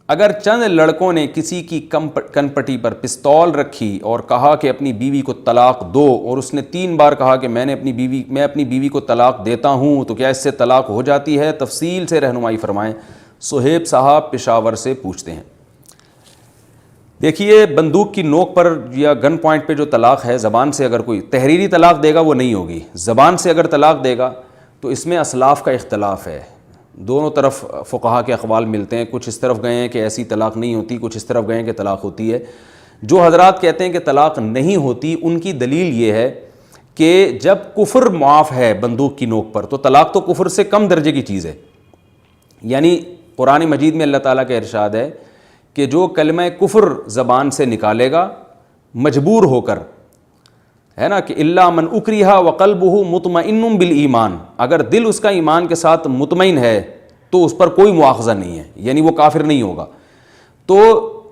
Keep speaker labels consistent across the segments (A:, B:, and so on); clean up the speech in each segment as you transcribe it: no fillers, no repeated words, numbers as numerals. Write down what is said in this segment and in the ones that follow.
A: اگر چند لڑکوں نے کسی کی کنپٹی پر پستول رکھی اور کہا کہ اپنی بیوی کو طلاق دو، اور اس نے 3 بار کہا کہ میں اپنی بیوی کو طلاق دیتا ہوں، تو کیا اس سے طلاق ہو جاتی ہے؟ تفصیل سے رہنمائی فرمائیں۔ صہیب صاحب پشاور سے پوچھتے ہیں۔ دیکھیے، بندوق کی نوک پر یا گن پوائنٹ پہ جو طلاق ہے، زبان سے اگر کوئی تحریری طلاق دے گا وہ نہیں ہوگی، زبان سے اگر طلاق دے گا تو اس میں اسلاف کا اختلاف ہے، دونوں طرف فقہا کے اقوال ملتے ہیں، کچھ اس طرف گئے ہیں کہ ایسی طلاق نہیں ہوتی، کچھ اس طرف گئے ہیں کہ طلاق ہوتی ہے۔ جو حضرات کہتے ہیں کہ طلاق نہیں ہوتی، ان کی دلیل یہ ہے کہ جب کفر معاف ہے بندوق کی نوک پر، تو طلاق تو کفر سے کم درجے کی چیز ہے۔ یعنی قرآن مجید میں اللہ تعالیٰ کا ارشاد ہے کہ جو کلمہ کفر زبان سے نکالے گا مجبور ہو کر، ہے نا، کہ الا من اکرہ وقلبہ مطمئن بالایمان، اگر دل اس کا ایمان کے ساتھ مطمئن ہے تو اس پر کوئی مواخذہ نہیں ہے، یعنی وہ کافر نہیں ہوگا۔ تو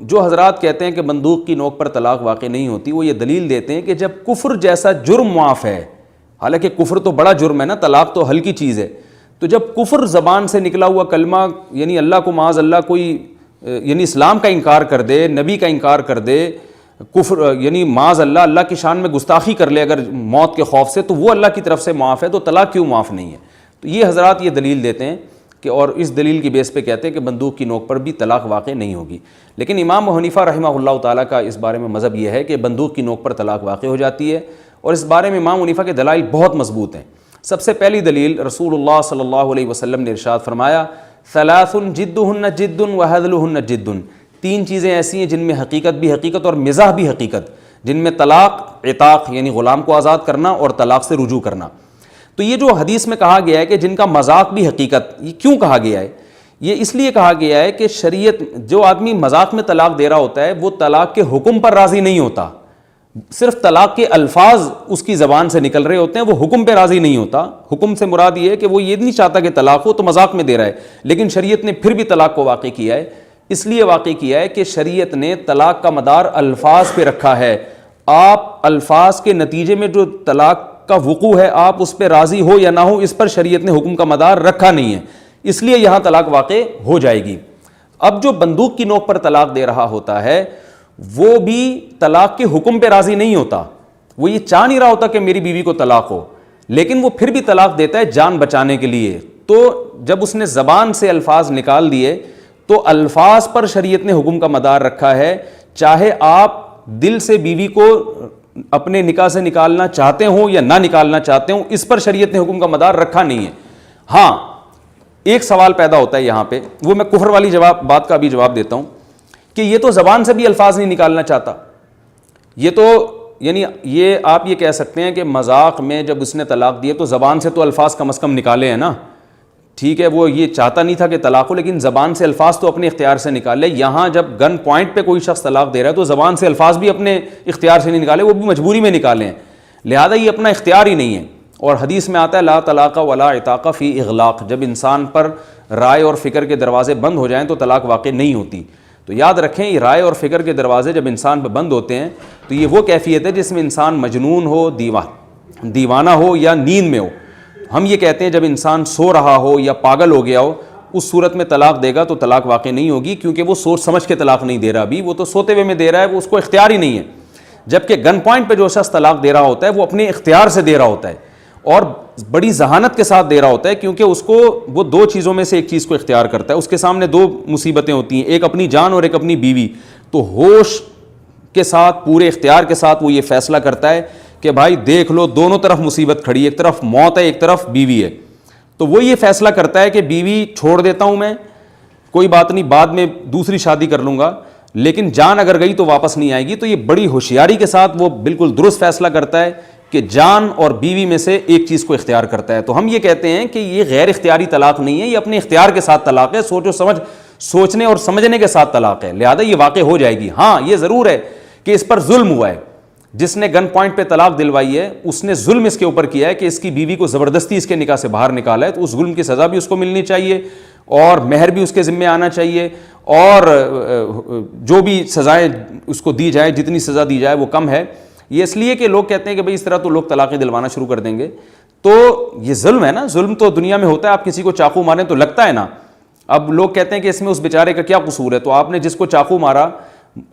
A: جو حضرات کہتے ہیں کہ بندوق کی نوک پر طلاق واقع نہیں ہوتی، وہ یہ دلیل دیتے ہیں کہ جب کفر جیسا جرم معاف ہے، حالانکہ کفر تو بڑا جرم ہے نا، طلاق تو ہلکی چیز ہے، تو جب کفر زبان سے نکلا ہوا کلمہ، یعنی اللہ کو معاذ اللہ کوئی یعنی اسلام کا انکار کر دے، نبی کا انکار کر دے، کفر یعنی معاذ اللہ اللہ کی شان میں گستاخی کر لے اگر موت کے خوف سے، تو وہ اللہ کی طرف سے معاف ہے، تو طلاق کیوں معاف نہیں ہے؟ تو یہ حضرات یہ دلیل دیتے ہیں کہ، اور اس دلیل کی بیس پہ کہتے ہیں کہ بندوق کی نوک پر بھی طلاق واقع نہیں ہوگی۔ لیکن امام ابو حنیفہ رحمہ اللہ تعالیٰ کا اس بارے میں مذہب یہ ہے کہ بندوق کی نوک پر طلاق واقع ہو جاتی ہے، اور اس بارے میں امام حنیفہ کے دلائل بہت مضبوط ہیں۔ سب سے پہلی دلیل، رسول اللہ صلی اللہ علیہ وسلم نے ارشاد فرمایا، ثلاث جدہن جد وہزلہن جد، 3 چیزیں ایسی ہیں جن میں حقیقت بھی حقیقت اور مزاح بھی حقیقت، جن میں طلاق، عتاق یعنی غلام کو آزاد کرنا، اور طلاق سے رجوع کرنا۔ تو یہ جو حدیث میں کہا گیا ہے کہ جن کا مذاق بھی حقیقت، یہ کیوں کہا گیا ہے؟ یہ اس لیے کہا گیا ہے کہ شریعت، جو آدمی مذاق میں طلاق دے رہا ہوتا ہے وہ طلاق کے حکم پر راضی نہیں ہوتا، صرف طلاق کے الفاظ اس کی زبان سے نکل رہے ہوتے ہیں، وہ حکم پہ راضی نہیں ہوتا۔ حکم سے مراد یہ ہے کہ وہ یہ نہیں چاہتا کہ طلاق ہو، تو مذاق میں دے رہا ہے، لیکن شریعت نے پھر بھی طلاق کو واقع کیا ہے۔ اس لیے واقع کیا ہے کہ شریعت نے طلاق کا مدار الفاظ پہ رکھا ہے، آپ الفاظ کے نتیجے میں جو طلاق کا وقوع ہے، آپ اس پہ راضی ہو یا نہ ہو، اس پر شریعت نے حکم کا مدار رکھا نہیں ہے، اس لیے یہاں طلاق واقع ہو جائے گی۔ اب جو بندوق کی نوک پر طلاق دے رہا ہوتا ہے وہ بھی طلاق کے حکم پہ راضی نہیں ہوتا، وہ یہ چاہ نہیں رہا ہوتا کہ میری بیوی کو طلاق ہو، لیکن وہ پھر بھی طلاق دیتا ہے جان بچانے کے لیے۔ تو جب اس نے زبان سے الفاظ نکال دیے تو الفاظ پر شریعت نے حکم کا مدار رکھا ہے، چاہے آپ دل سے بیوی کو اپنے نکاح سے نکالنا چاہتے ہوں یا نہ نکالنا چاہتے ہوں، اس پر شریعت نے حکم کا مدار رکھا نہیں ہے۔ ہاں، ایک سوال پیدا ہوتا ہے یہاں پہ، وہ میں کفر والی بات کا بھی جواب دیتا ہوں، کہ یہ تو زبان سے بھی الفاظ نہیں نکالنا چاہتا، یہ تو یعنی یہ آپ یہ کہہ سکتے ہیں کہ مذاق میں جب اس نے طلاق دیے تو زبان سے تو الفاظ کم از کم نکالے ہیں نا، ٹھیک ہے، وہ یہ چاہتا نہیں تھا کہ طلاق ہو، لیکن زبان سے الفاظ تو اپنے اختیار سے نکالے۔ یہاں جب گن پوائنٹ پہ کوئی شخص طلاق دے رہا ہے تو زبان سے الفاظ بھی اپنے اختیار سے نہیں نکالے، وہ بھی مجبوری میں نکالے ہیں، لہذا یہ اپنا اختیار ہی نہیں ہے۔ اور حدیث میں آتا ہے لا طلاق ولا عتاق فی اغلاق، جب انسان پر رائے اور فکر کے دروازے بند ہو جائیں تو طلاق واقع نہیں ہوتی۔ تو یاد رکھیں، یہ رائے اور فکر کے دروازے جب انسان پہ بند ہوتے ہیں تو یہ وہ کیفیت ہے جس میں انسان مجنون ہو، دیوانہ ہو یا نیند میں ہو۔ ہم یہ کہتے ہیں جب انسان سو رہا ہو یا پاگل ہو گیا ہو، اس صورت میں طلاق دے گا تو طلاق واقع نہیں ہوگی، کیونکہ وہ سوچ سمجھ کے طلاق نہیں دے رہا، ابھی وہ تو سوتے ہوئے میں دے رہا ہے، وہ اس کو اختیار ہی نہیں ہے۔ جبکہ گن پوائنٹ پہ جو شخص طلاق دے رہا ہوتا ہے وہ اپنے اختیار سے دے رہا ہوتا ہے اور بڑی ذہانت کے ساتھ دے رہا ہوتا ہے، کیونکہ اس کو وہ 2 چیزوں میں سے ایک چیز کو اختیار کرتا ہے، اس کے سامنے 2 مصیبتیں ہوتی ہیں، ایک اپنی جان اور ایک اپنی بیوی، تو ہوش کے ساتھ پورے اختیار کے ساتھ وہ یہ فیصلہ کرتا ہے کہ بھائی دیکھ لو دونوں طرف مصیبت کھڑی ہے، ایک طرف موت ہے ایک طرف بیوی ہے، تو وہ یہ فیصلہ کرتا ہے کہ بیوی چھوڑ دیتا ہوں میں، کوئی بات نہیں، بعد میں دوسری شادی کر لوں گا، لیکن جان اگر گئی تو واپس نہیں آئے گی۔ تو یہ بڑی ہوشیاری کے ساتھ وہ بالکل درست فیصلہ کرتا ہے کہ جان اور بیوی میں سے ایک چیز کو اختیار کرتا ہے۔ تو ہم یہ کہتے ہیں کہ یہ غیر اختیاری طلاق نہیں ہے، یہ اپنے اختیار کے ساتھ طلاق ہے، سوچنے اور سمجھنے کے ساتھ طلاق ہے، لہذا یہ واقع ہو جائے گی۔ ہاں، یہ ضرور ہے کہ اس پر ظلم ہوا ہے، جس نے گن پوائنٹ پہ طلاق دلوائی ہے اس نے ظلم اس کے اوپر کیا ہے کہ اس کی بیوی کو زبردستی اس کے نکاح سے باہر نکالا ہے، تو اس ظلم کی سزا بھی اس کو ملنی چاہیے اور مہر بھی اس کے ذمہ آنا چاہیے، اور جو بھی سزائیں اس کو دی جائے، جتنی سزا دی جائے وہ کم ہے۔ یہ اس لیے کہ لوگ کہتے ہیں کہ بھئی اس طرح تو لوگ طلاقیں دلوانا شروع کر دیں گے، تو یہ ظلم ہے نا، ظلم تو دنیا میں ہوتا ہے، آپ کسی کو چاقو ماریں تو لگتا ہے نا، اب لوگ کہتے ہیں کہ اس میں اس بیچارے کا کیا قصور ہے؟ تو آپ نے جس کو چاقو مارا،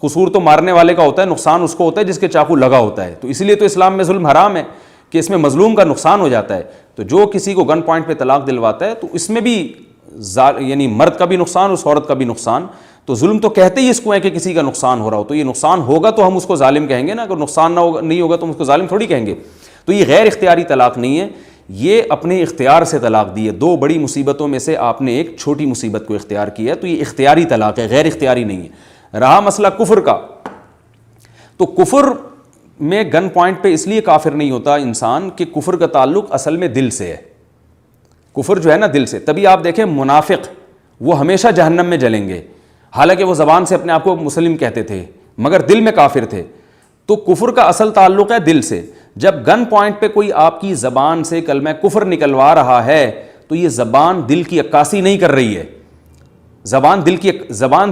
A: قصور تو مارنے والے کا ہوتا ہے، نقصان اس کو ہوتا ہے جس کے چاقو لگا ہوتا ہے. تو اسی لیے تو اسلام میں ظلم حرام ہے کہ اس میں مظلوم کا نقصان ہو جاتا ہے. تو جو کسی کو گن پوائنٹ پہ طلاق دلواتا ہے تو اس میں بھی یعنی مرد کا بھی نقصان، اس عورت کا بھی نقصان. تو ظلم تو کہتے ہی اس کو ہے کہ کسی کا نقصان ہو رہا ہو. تو یہ نقصان ہوگا تو ہم اس کو ظالم کہیں گے نا، اگر نقصان نہیں ہوگا تو ہم اس کو ظالم تھوڑی کہیں گے. تو یہ غیر اختیاری طلاق نہیں ہے، یہ اپنے اختیار سے طلاق دی ہے. دو بڑی مصیبتوں میں سے آپ نے ایک چھوٹی مصیبت کو اختیار کیا ہے، تو یہ اختیاری طلاق ہے، غیر اختیاری نہیں ہے. رہا مسئلہ کفر کا، تو کفر میں گن پوائنٹ پہ اس لیے کافر نہیں ہوتا انسان کہ کفر کا تعلق اصل میں دل سے ہے. کفر جو ہے نا دل سے. تبھی آپ دیکھیں منافق وہ ہمیشہ جہنم میں جلیں گے، حالانکہ وہ زبان سے اپنے آپ کو مسلم کہتے تھے مگر دل میں کافر تھے. تو کفر کا اصل تعلق ہے دل سے. جب گن پوائنٹ پہ کوئی آپ کی زبان سے کلمہ کفر نکلوا رہا ہے تو یہ زبان دل کی عکاسی نہیں کر رہی ہے. زبان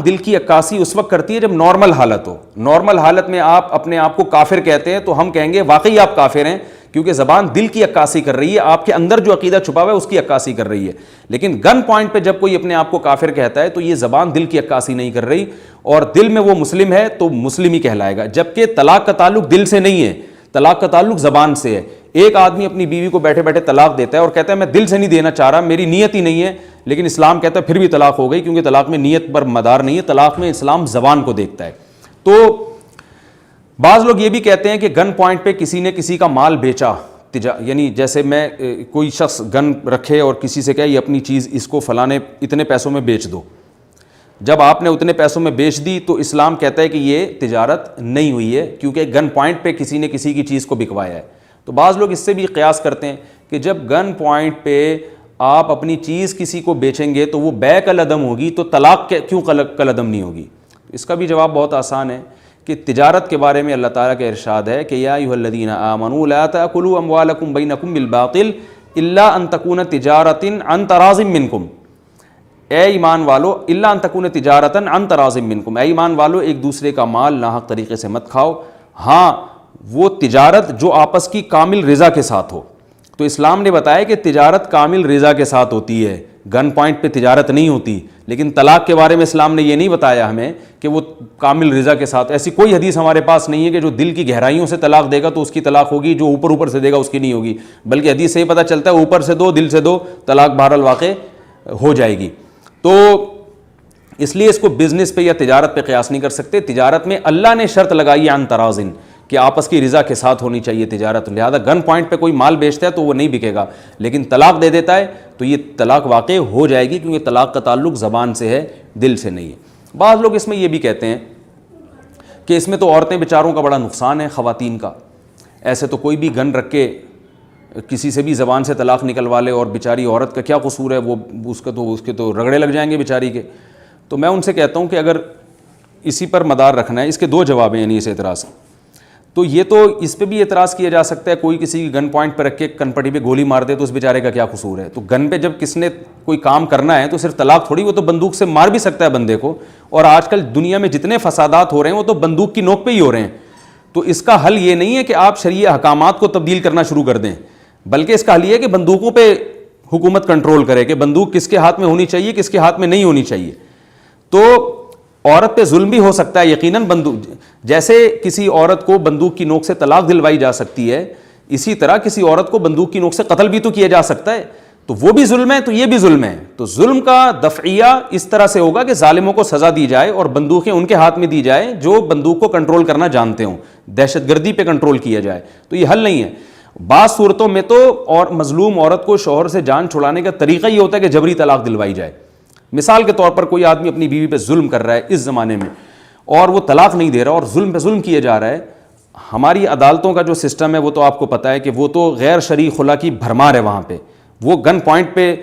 A: دل کی عکاسی اس وقت کرتی ہے جب نارمل حالت ہو. نارمل حالت میں آپ اپنے آپ کو کافر کہتے ہیں تو ہم کہیں گے واقعی آپ کافر ہیں، کیونکہ زبان دل کی عکاسی کر رہی ہے، آپ کے اندر جو عقیدہ چھپا ہوا ہے اس کی عکاسی کر رہی ہے. لیکن گن پوائنٹ پہ جب کوئی اپنے آپ کو کافر کہتا ہے تو یہ زبان دل کی عکاسی نہیں کر رہی، اور دل میں وہ مسلم ہے تو مسلم ہی کہلائے گا. جبکہ طلاق کا تعلق دل سے نہیں ہے، طلاق کا تعلق زبان سے ہے. ایک آدمی اپنی بیوی کو بیٹھے بیٹھے طلاق دیتا ہے اور کہتا ہے میں دل سے نہیں دینا چاہ رہا، میری نیت ہی نہیں ہے، لیکن اسلام کہتا ہے پھر بھی طلاق ہو گئی، کیونکہ طلاق میں نیت پر مدار نہیں ہے، طلاق میں اسلام زبان کو دیکھتا ہے. تو بعض لوگ یہ بھی کہتے ہیں کہ گن پوائنٹ پہ کسی نے کسی کا مال بیچا، یعنی جیسے میں کوئی شخص گن رکھے اور کسی سے کہے یہ اپنی چیز اس کو فلانے اتنے پیسوں میں بیچ دو. جب آپ نے اتنے پیسوں میں بیچ دی تو اسلام کہتا ہے کہ یہ تجارت نہیں ہوئی ہے، کیونکہ گن پوائنٹ پہ کسی نے کسی کی چیز کو بکوایا ہے. تو بعض لوگ اس سے بھی قیاس کرتے ہیں کہ جب گن پوائنٹ پہ آپ اپنی چیز کسی کو بیچیں گے تو وہ بیع کالعدم ہوگی، تو طلاق کیوں کالعدم نہیں ہوگی؟ اس کا بھی جواب بہت آسان ہے کہ تجارت کے بارے میں اللہ تعالیٰ کا ارشاد ہے کہ یا ایھا الذین آمنوا لا تأکلوا اموالکم بینکم بالباطل الا ان تکون تجارۃ عن تراض منکم. اے ایمان والو، الا ان تکون تجارۃ عن تراض منکم، اے ایمان والو ایک دوسرے کا مال ناحق طریقے سے مت کھاؤ، ہاں وہ تجارت جو آپس کی کامل رضا کے ساتھ ہو. تو اسلام نے بتایا کہ تجارت کامل رضا کے ساتھ ہوتی ہے، گن پوائنٹ پہ تجارت نہیں ہوتی. لیکن طلاق کے بارے میں اسلام نے یہ نہیں بتایا ہمیں کہ وہ کامل رضا کے ساتھ. ایسی کوئی حدیث ہمارے پاس نہیں ہے کہ جو دل کی گہرائیوں سے طلاق دے گا تو اس کی طلاق ہوگی، جو اوپر سے دے گا اس کی نہیں ہوگی. بلکہ حدیث سے یہ پتہ چلتا ہے اوپر سے دو دل سے دو طلاق بہرحال واقع ہو جائے گی. تو اس لیے اس کو بزنس پہ یا تجارت پہ قیاس نہیں کر سکتے. تجارت میں اللہ نے شرط لگائی ہے عن تراضٍ کہ آپس کی رضا کے ساتھ ہونی چاہیے تجارت. لہذا گن پوائنٹ پہ کوئی مال بیچتا ہے تو وہ نہیں بکے گا، لیکن طلاق دے دیتا ہے تو یہ طلاق واقع ہو جائے گی، کیونکہ طلاق کا تعلق زبان سے ہے، دل سے نہیں ہے. بعض لوگ اس میں یہ بھی کہتے ہیں کہ اس میں تو عورتیں بیچاروں کا بڑا نقصان ہے، خواتین کا. ایسے تو کوئی بھی گن رکھ کے کسی سے بھی زبان سے طلاق نکلوا لے اور بیچاری عورت کا کیا قصور ہے، وہ اس کے تو رگڑے لگ جائیں گے بیچاری کے. تو میں ان سے کہتا ہوں کہ اگر اسی پر مدار رکھنا ہے، اس کے دو جواب ہیں. یعنی اس اعتراض تو یہ تو اس پہ بھی اعتراض کیا جا سکتا ہے، کوئی کسی کی گن پوائنٹ پہ رکھ کے کن پٹی پہ گولی مار دے تو اس بیچارے کا کیا قصور ہے. تو گن پہ جب کس نے کوئی کام کرنا ہے تو صرف طلاق تھوڑی، وہ تو بندوق سے مار بھی سکتا ہے بندے کو. اور آج کل دنیا میں جتنے فسادات ہو رہے ہیں وہ تو بندوق کی نوک پہ ہی ہو رہے ہیں. تو اس کا حل یہ نہیں ہے کہ آپ شرعی احکامات کو تبدیل کرنا شروع کر دیں، بلکہ اس کا حل یہ ہے کہ بندوقوں پہ حکومت کنٹرول کرے کہ بندوق کس کے ہاتھ میں ہونی چاہیے، کس کے ہاتھ میں نہیں ہونی چاہیے. تو عورت پہ ظلم بھی ہو سکتا ہے یقیناً. بندوق جیسے کسی عورت کو بندوق کی نوک سے طلاق دلوائی جا سکتی ہے، اسی طرح کسی عورت کو بندوق کی نوک سے قتل بھی تو کیا جا سکتا ہے. تو وہ بھی ظلم ہے تو یہ بھی ظلم ہے. تو ظلم کا دفعیہ اس طرح سے ہوگا کہ ظالموں کو سزا دی جائے اور بندوقیں ان کے ہاتھ میں دی جائے جو بندوق کو کنٹرول کرنا جانتے ہوں، دہشت گردی پہ کنٹرول کیا جائے. تو یہ حل نہیں ہے. بعض صورتوں میں تو اور مظلوم عورت کو شوہر سے جان چھڑانے کا طریقہ یہ ہوتا ہے کہ جبری طلاق دلوائی جائے. مثال کے طور پر کوئی آدمی اپنی بیوی پہ ظلم کر رہا ہے اس زمانے میں اور وہ طلاق نہیں دے رہا اور ظلم پہ ظلم کیا جا رہا ہے. ہماری عدالتوں کا جو سسٹم ہے وہ تو آپ کو پتہ ہے کہ وہ تو غیر شرعی خلا کی بھرمار ہے وہاں پہ. وہ گن پوائنٹ پہ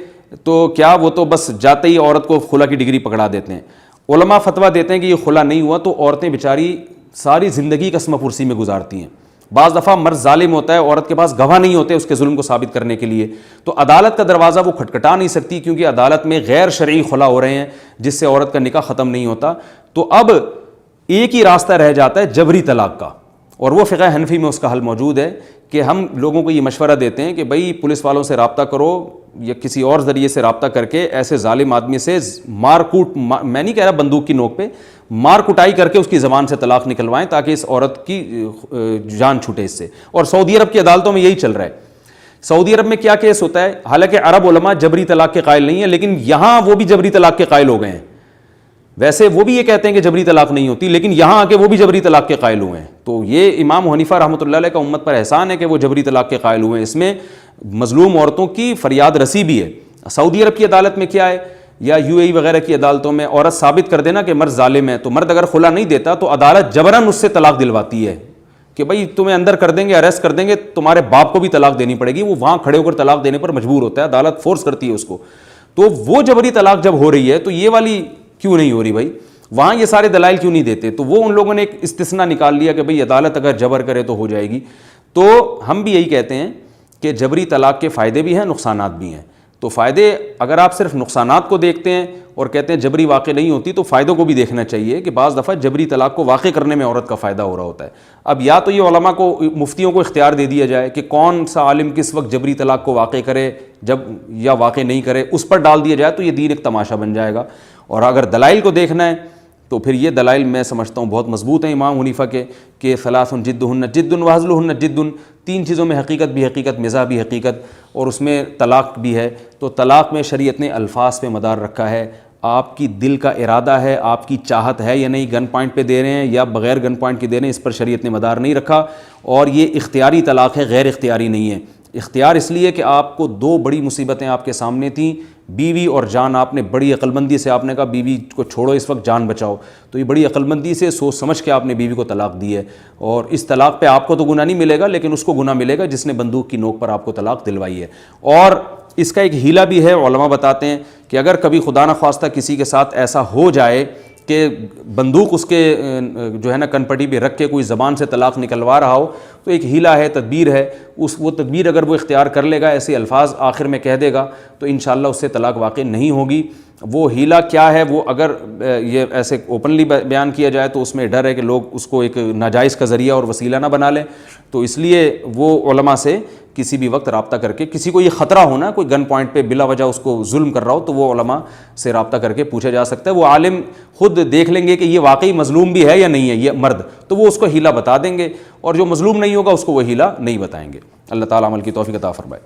A: تو کیا، وہ تو بس جاتے ہی عورت کو خلا کی ڈگری پکڑا دیتے ہیں. علماء فتویٰ دیتے ہیں کہ یہ خلا نہیں ہوا تو عورتیں بیچاری ساری زندگی قسم پرسی میں گزارتی ہیں. بعض دفعہ مرد ظالم ہوتا ہے، عورت کے پاس گواہ نہیں ہوتے اس کے ظلم کو ثابت کرنے کے لیے، تو عدالت کا دروازہ وہ کھٹکھٹا نہیں سکتی، کیونکہ عدالت میں غیر شرعی خلا ہو رہے ہیں جس سے عورت کا نکاح ختم نہیں ہوتا. تو اب ایک ہی راستہ رہ جاتا ہے جبری طلاق کا، اور وہ فقہ حنفی میں اس کا حل موجود ہے کہ ہم لوگوں کو یہ مشورہ دیتے ہیں کہ بھائی پولیس والوں سے رابطہ کرو، یا کسی اور ذریعے سے رابطہ کر کے ایسے ظالم آدمی سے مار کوٹ، میں نہیں کہہ رہا بندوق کی نوک پہ، مار کٹائی کر کے اس کی زبان سے طلاق نکلوائیں تاکہ اس عورت کی جان چھوٹے اس سے. اور سعودی عرب کی عدالتوں میں یہی چل رہا ہے. سعودی عرب میں کیا کیس ہوتا ہے، حالانکہ عرب علماء جبری طلاق کے قائل نہیں ہیں، لیکن یہاں وہ بھی جبری طلاق کے قائل ہو گئے ہیں. ویسے وہ بھی یہ کہتے ہیں کہ جبری طلاق نہیں ہوتی، لیکن یہاں آ کے وہ بھی جبری طلاق کے قائل ہوئے ہیں. تو یہ امام حنیفہ رحمۃ اللہ علیہ کا امت پر احسان ہے کہ وہ جبری طلاق کے قائل ہوئے ہیں. اس میں مظلوم عورتوں کی فریاد رسی بھی ہے. سعودی عرب کی عدالت میں کیا ہے، یا یو اے ای وغیرہ کی عدالتوں میں عورت ثابت کر دینا کہ مرد ظالم ہے، تو مرد اگر خلا نہیں دیتا تو عدالت جبراً اس سے طلاق دلواتی ہے کہ بھائی تمہیں اندر کر دیں گے، اریسٹ کر دیں گے، تمہارے باپ کو بھی طلاق دینی پڑے گی. وہ وہاں کھڑے ہو کر طلاق دینے پر مجبور ہوتا ہے، عدالت فورس کرتی ہے اس کو. تو وہ جبری طلاق جب ہو رہی ہے تو یہ والی کیوں نہیں ہو رہی بھائی؟ وہاں یہ سارے دلائل کیوں نہیں دیتے؟ تو وہ ان لوگوں نے ایک استثناء نکال لیا کہ بھئی عدالت اگر جبر کرے تو ہو جائے گی. تو ہم بھی یہی کہتے ہیں کہ جبری طلاق کے فائدے بھی ہیں، نقصانات بھی ہیں. تو فائدے اگر آپ صرف نقصانات کو دیکھتے ہیں اور کہتے ہیں جبری واقع نہیں ہوتی، تو فائدوں کو بھی دیکھنا چاہیے کہ بعض دفعہ جبری طلاق کو واقع کرنے میں عورت کا فائدہ ہو رہا ہوتا ہے. اب یا تو یہ علماء کو، مفتیوں کو اختیار دے دیا جائے کہ کون سا عالم کس وقت جبری طلاق کو واقع کرے جب یا واقع نہیں کرے، اس پر ڈال دیا جائے تو یہ دین ایک تماشا بن جائے گا. اور اگر دلائل کو دیکھنا ہے تو پھر یہ دلائل میں سمجھتا ہوں بہت مضبوط ہیں امام حنیفہ کے کہ ثلاث جدہن جد وہزلہن جد، 3 چیزوں میں حقیقت بھی حقیقت، مزاح بھی حقیقت، اور اس میں طلاق بھی ہے. تو طلاق میں شریعت نے الفاظ پہ مدار رکھا ہے. آپ کی دل کا ارادہ ہے، آپ کی چاہت ہے یا نہیں، گن پوائنٹ پہ دے رہے ہیں یا بغیر گن پوائنٹ کے دے رہے ہیں، اس پر شریعت نے مدار نہیں رکھا. اور یہ اختیاری طلاق ہے، غیر اختیاری نہیں ہے. اختیار اس لیے کہ آپ کو 2 بڑی مصیبتیں آپ کے سامنے تھیں، بیوی اور جان. آپ نے بڑی عقل مندی سے آپ نے کہا بیوی کو چھوڑو اس وقت، جان بچاؤ. تو یہ بڑی عقل مندی سے سوچ سمجھ کے آپ نے بیوی کو طلاق دی ہے. اور اس طلاق پہ آپ کو تو گناہ نہیں ملے گا، لیکن اس کو گناہ ملے گا جس نے بندوق کی نوک پر آپ کو طلاق دلوائی ہے. اور اس کا ایک ہیلہ بھی ہے، علماء بتاتے ہیں کہ اگر کبھی خدا نخواستہ کسی کے ساتھ ایسا ہو جائے کہ بندوق اس کے جو ہے نا کن پٹی پہ رکھ کے کوئی زبان سے طلاق نکلوا رہا ہو، تو ایک ہیلہ ہے، تدبیر ہے. وہ تدبیر اگر وہ اختیار کر لے گا، ایسے الفاظ آخر میں کہہ دے گا، تو انشاءاللہ اس سے طلاق واقع نہیں ہوگی. وہ ہیلہ کیا ہے، وہ اگر یہ ایسے اوپنلی بیان کیا جائے تو اس میں ڈر ہے کہ لوگ اس کو ایک ناجائز کا ذریعہ اور وسیلہ نہ بنا لیں. تو اس لیے وہ علماء سے کسی بھی وقت رابطہ کر کے، کسی کو یہ خطرہ ہونا کوئی گن پوائنٹ پہ بلا وجہ اس کو ظلم کر رہا ہو، تو وہ علماء سے رابطہ کر کے پوچھا جا سکتا ہے. وہ عالم خود دیکھ لیں گے کہ یہ واقعی مظلوم بھی ہے یا نہیں ہے یہ مرد، تو وہ اس کو ہیلہ بتا دیں گے، اور جو مظلوم نہیں ہوگا اس کو وہ ہیلہ نہیں بتائیں گے. اللہ تعالیٰ عمل کی توفیق عطا فرمائے.